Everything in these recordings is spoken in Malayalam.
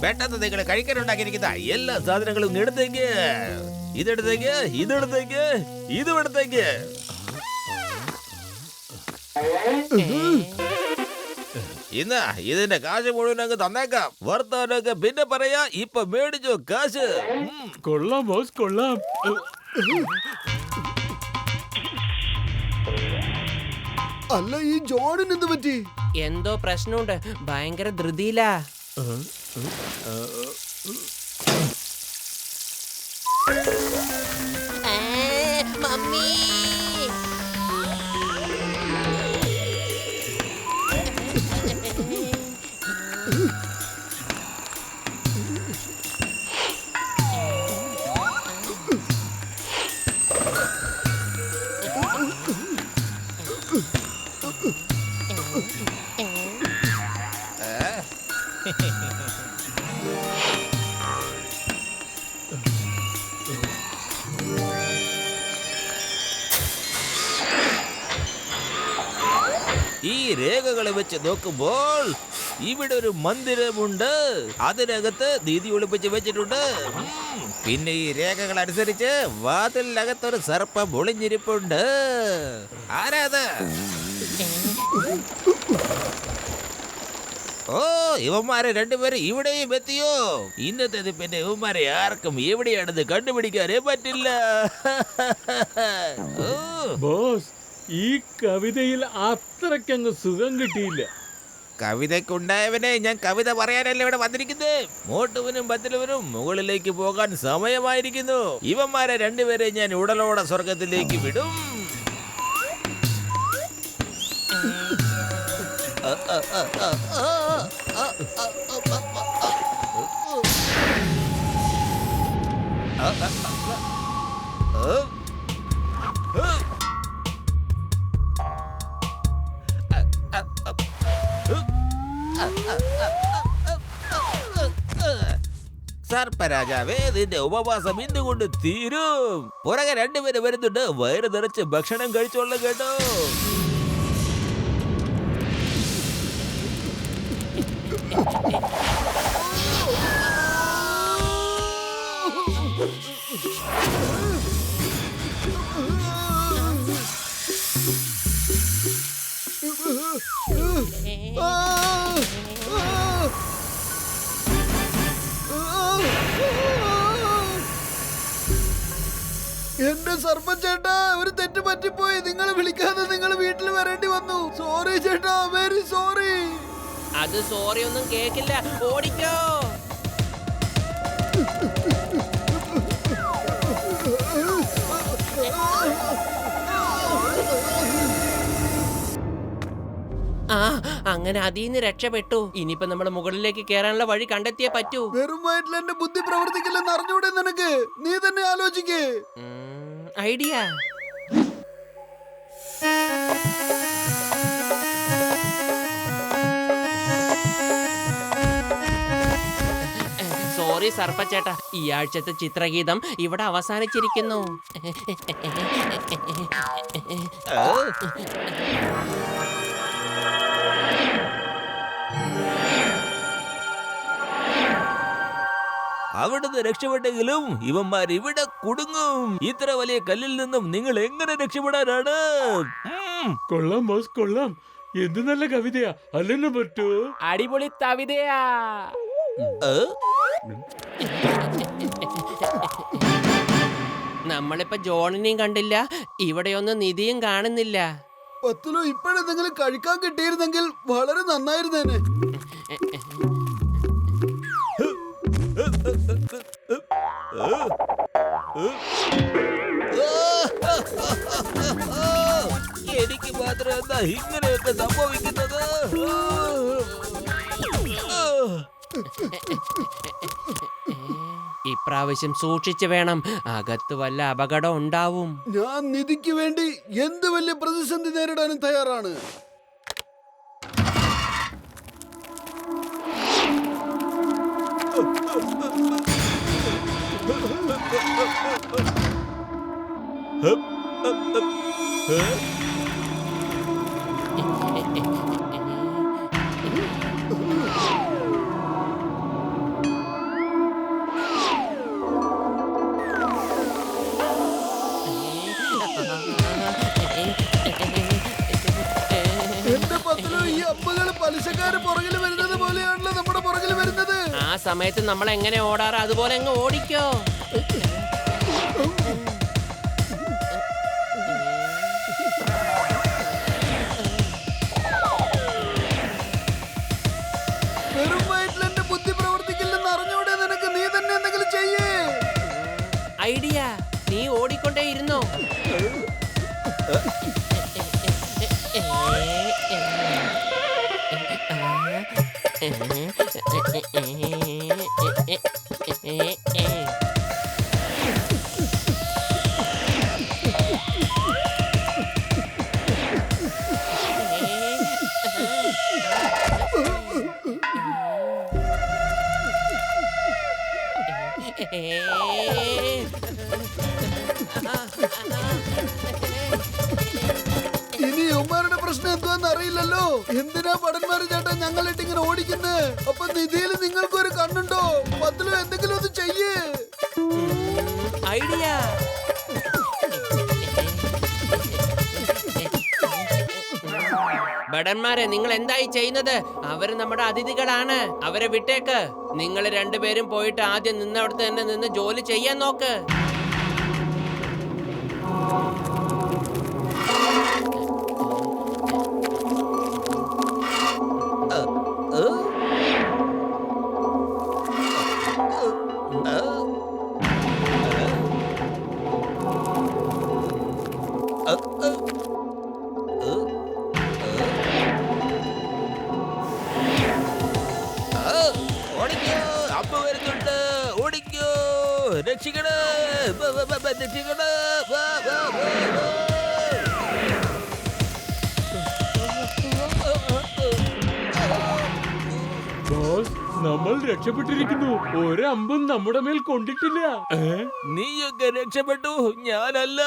പെട്ടെന്ന് നിങ്ങൾ കഴിക്കാനുണ്ടാക്കിയിരിക്കുന്ന എല്ലാ സാധനങ്ങളും എടുത്തേക്ക്. ഇതെടുത്തേക്ക്, ഇതെടുത്തേക്ക്, ഇതും എടുത്തേക്ക്. ഇന്ന് ഇതിന്റെ കാശ് മുഴുവൻ അങ്ങ് തന്നേക്കാം. വർത്താനൊക്കെ പിന്നെ പറയാ. ഇപ്പൊ മേടിച്ചോ കാശ്. കൊള്ളാം ബോസ്, കൊള്ളാം. അല്ല, ഈ ജോണിന് എന്ത് പറ്റി? എന്തോ പ്രശ്നമുണ്ട്. ഭയങ്കര ധൃതിയിലാ. മമ്മി, ഈ രേഖകളെ വെച്ച് നോക്കുമ്പോൾ ഇവിടെ ഒരു മന്ദിരമുണ്ട്. അതിനകത്ത് നിധി ഒളിപ്പിച്ച് വെച്ചിട്ടുണ്ട്. പിന്നെ ഈ രേഖകൾ അനുസരിച്ച് വാതിലിനകത്തൊരു സർപ്പം ഒളിഞ്ഞിരിപ്പുണ്ട്. ആരാത്? ഓ, ഇവന്മാരെ രണ്ടുപേരും ഇവിടെയും എത്തിയോ? ഇന്നത്തെ പിന്നെ ഇവന്മാരെ ആർക്കും എവിടെയാണെന്ന് കണ്ടുപിടിക്കാനേ പറ്റില്ല. ബോസ്, ഈ കവിതയിൽ അത്രയ്ക്കങ്ങ് സുഖം കിട്ടിയില്ല. കവിതയ്ക്കുണ്ടായവനെ ഞാൻ കവിത പറയാനല്ലേ ഇവിടെ വന്നിരിക്കുന്നത്. മോട്ടുവിനും ബത്തിലുവിനും മുകളിലേക്ക് പോകാൻ സമയമായിരിക്കുന്നു. ഇവന്മാരെ രണ്ടുപേരെ ഞാൻ ഉടലോടെ സ്വർഗത്തിലേക്ക് വിടും. സർപ്പരാജാവേ, നിന്റെ ഉപവാസം ഇന്നുകൊണ്ട് തീരും. പുറകെ രണ്ടുപേര് വരുന്നുണ്ട്. വയറ് നിറച്ച് ഭക്ഷണം കഴിച്ചോളൂ കേട്ടോ. എന്റെ സർപ്പ ചേട്ടാ, ഒരു തെറ്റ് പറ്റിപ്പോയി. നിങ്ങൾ വിളിക്കാതെ നിങ്ങൾ വീട്ടിൽ വരേണ്ടി വന്നു. സോറി ചേട്ടാ, വെരി സോറി. അത് സോറി ഒന്നും കേക്കില്ല. ഓടിക്കോ. ആ, അങ്ങനെ അതിന്ന് രക്ഷപ്പെട്ടു. ഇനിയിപ്പോ നമ്മള് മുകളിലേക്ക് കേറാനുള്ള വഴി കണ്ടെത്തിയേ പറ്റൂ. വെറും വയറ്റിൽ എന്റെ ബുദ്ധി പ്രവർത്തിക്കില്ലെന്ന് അറിഞ്ഞൂടെ നിനക്ക്? നീ തന്നെ ആലോചിക്കേ. ഐഡിയ. സോറി സർപ്പച്ചേട്ടാ, ഈ ആഴ്ചത്തെ ചിത്രഗീതം ഇവിടെ അവസാനിച്ചിരിക്കുന്നു. അവിടുന്ന് രക്ഷപ്പെട്ടെങ്കിലും ഇവന്മാർ ഇവിടെ കുടുങ്ങും. ഇത്ര വലിയ കല്ലിൽ നിന്നും നിങ്ങൾ എങ്ങനെ രക്ഷപ്പെടാനാണ്? കൊള്ളാം ബോസ്, കൊള്ളാം. എന്ത് നല്ല കവിതയാ അല്ലെന്ന് പറ്റൂ. അടിപൊളി കവിതയാ. നമ്മളിപ്പോ ജോണിനെയും കണ്ടില്ല, ഇവിടെയൊന്നും നിധിയും കാണുന്നില്ല. പത്തിലോ ഇപ്പോഴെന്തെങ്കിലും കഴിക്കാൻ കിട്ടിയിരുന്നെങ്കിൽ വളരെ നന്നായിരുന്നേനെ. എനിക്ക് മാത്രം എന്താ ഇങ്ങനെയൊക്കെ സംഭവിക്കുന്നത്? ഇപ്രാവശ്യം സൂക്ഷിച്ചു വേണം, അകത്ത് വല്ല അപകടം ഉണ്ടാവും. ഞാൻ നിധിക്ക് വേണ്ടി എന്ത് വലിയ പ്രതിസന്ധി നേരിടാനും തയ്യാറാണ്. ആ സമയത്ത് നമ്മൾ എങ്ങനെ ഓടാറ് അതുപോലെ അങ്ങ് ഓടിക്കോ. വെറും വയറ്റിൽ എന്റെ ബുദ്ധി പ്രവർത്തിക്കില്ലെന്ന് അറിഞ്ഞൂടെ നിനക്ക്? നീ തന്നെ എന്തെങ്കിലും ചെയ്യേ. ഐഡിയ, നീ ഓടിക്കൊണ്ടേ ഇരുന്നോ. ഇനി യുവമാരുടെ പ്രശ്നം എന്തുവാന്ന് അറിയില്ലല്ലോ. എന്തിനാ ഭടന്മാര് ചേട്ടാ ഞങ്ങളിട്ട് ഇങ്ങനെ ഓടിക്കുന്നത്? അപ്പൊ നിധിയിൽ നിങ്ങൾക്കൊരു കണ്ണുണ്ടോ? പത്തിലും എന്തെങ്കിലും ഒന്ന് ചെയ്യേ. ഐഡിയ. ഭടന്മാരെ, നിങ്ങൾ എന്തായി ചെയ്യുന്നത്? അവര് നമ്മുടെ അതിഥികളാണ്, അവരെ വിട്ടേക്ക്. നിങ്ങൾ രണ്ടുപേരും പോയിട്ട് ആദ്യം നിന്നവിടത്ത് തന്നെ നിന്ന് ജോലി ചെയ്യാൻ നോക്ക്. ഓടിക്കോ, അമ്മ വരുന്നുണ്ട്. ഓടിക്കോ, രക്ഷിക്കണേ, രക്ഷിക്കണേ. ബോസ്, നമ്മൾ രക്ഷപ്പെട്ടിരിക്കുന്നു. ഒരമ്പും നമ്മുടെ മേൽ കൊണ്ടിട്ടില്ല. നീയൊക്കെ രക്ഷപ്പെട്ടു, ഞാനല്ല.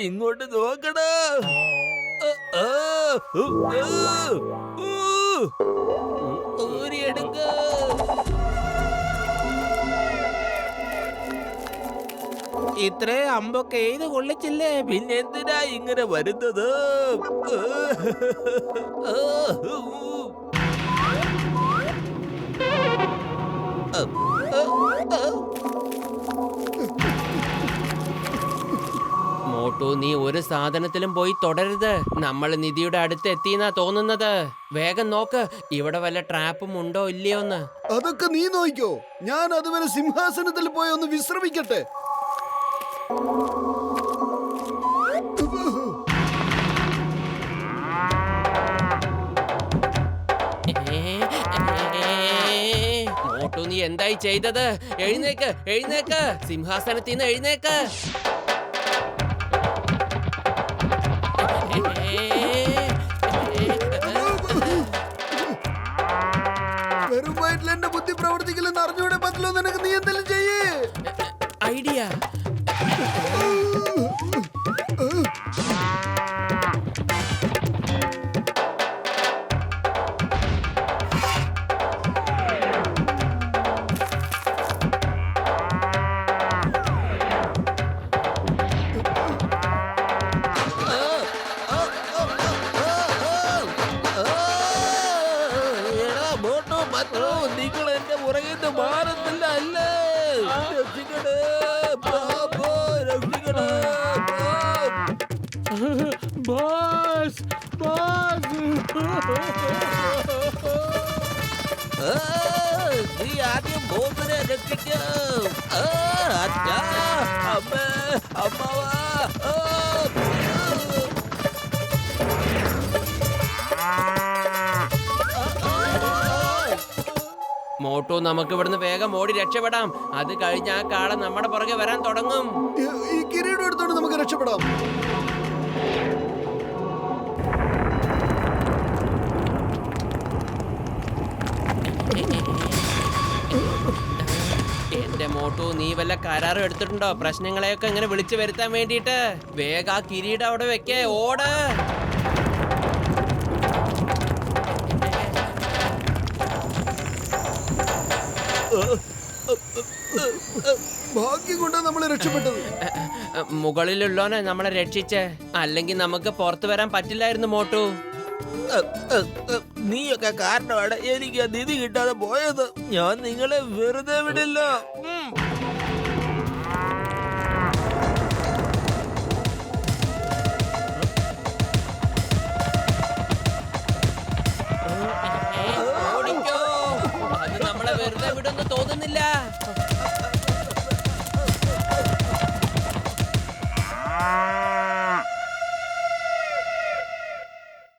ഇങ്ങോട്ട് നോക്കണ. ഊരിയെടുക്ക. ഇത്രേ അമ്പൊക്കെ എഴുതി കൊള്ളിച്ചില്ലേ, പിന്നെ എന്തിനാ ഇങ്ങനെ വരുന്നത്? മോട്ടു, നീ ഒരു സാധനത്തിലും പോയി തുടരുത്. നമ്മൾ നിധിയുടെ അടുത്ത് എത്തിയെന്നാ തോന്നുന്നത്. വേഗം നോക്ക്, ഇവിടെ വല്ല ട്രാപ്പും ഉണ്ടോ ഇല്ലയോന്ന്. അതൊക്കെ നീ നോക്കിക്കോ. ഞാൻ അതുവരെ സിംഹാസനത്തിൽ പോയി ഒന്ന് വിശ്രമിക്കട്ടെ. മോട്ടു, നീ എന്തായി ചെയ്തത്? എഴുന്നേക്ക്, എഴുന്നേക്ക്, സിംഹാസനത്തിൽ നിന്ന് എഴുന്നേക്ക്. വെറും വയറ്റിൽ എന്റെ ബുദ്ധി പ്രവർത്തിക്കില്ലെന്ന് അറിഞ്ഞൂടെ പറ്റില്ലോ നിനക്ക്? നീ എന്തെങ്കിലും ചെയ്യേ. ഐഡിയ. നിങ്ങൾ എന്റെ പുറകിട്ട് മാറുന്നില്ല അല്ലേ? രക്ഷിക്കണേ, ബാബോ, രക്ഷിക്കണേ. Boss, boss. നീ ആദ്യം ബോസിനെ രക്ഷിക്കും. അച്ഛാ, അമ്മ, അമ്മവാ. മോട്ടു, നമുക്ക് ഇവിടുന്ന് വേഗം ഓടി രക്ഷപ്പെടാം. അത് കഴിഞ്ഞ് ആ കാള നമ്മുടെ പുറകെ വരാൻ തുടങ്ങും. ഈ കിരീടം എടുത്തോണ്ട് നമുക്ക് രക്ഷപ്പെടാം. എന്റെ മോട്ടു, നീ വല്ല കരാറും എടുത്തിട്ടുണ്ടോ പ്രശ്നങ്ങളെയൊക്കെ ഇങ്ങനെ വിളിച്ചു വരുത്താൻ വേണ്ടിട്ട്? വേഗം ആ കിരീടം അവിടെ വെക്കേ, ഓട്. ഭാഗ്യം കൊണ്ടാ നമ്മൾ രക്ഷപ്പെട്ടത്. മുകളിലുള്ളോനെ നമ്മളെ രക്ഷിച്ചേ, അല്ലെങ്കിൽ നമുക്ക് പുറത്തു വരാൻ പറ്റില്ലായിരുന്നു മോട്ടു. നീയൊക്കെ കാരണമാണ് എനിക്ക് ആ നിധി കിട്ടാതെ പോയത്. ഞാൻ നിങ്ങളെ വെറുതെ വിടില്ല. ഓടിക്കോ, അത് നമ്മളെ വെറുതെ വിടുമെന്ന് തോന്നുന്നില്ല.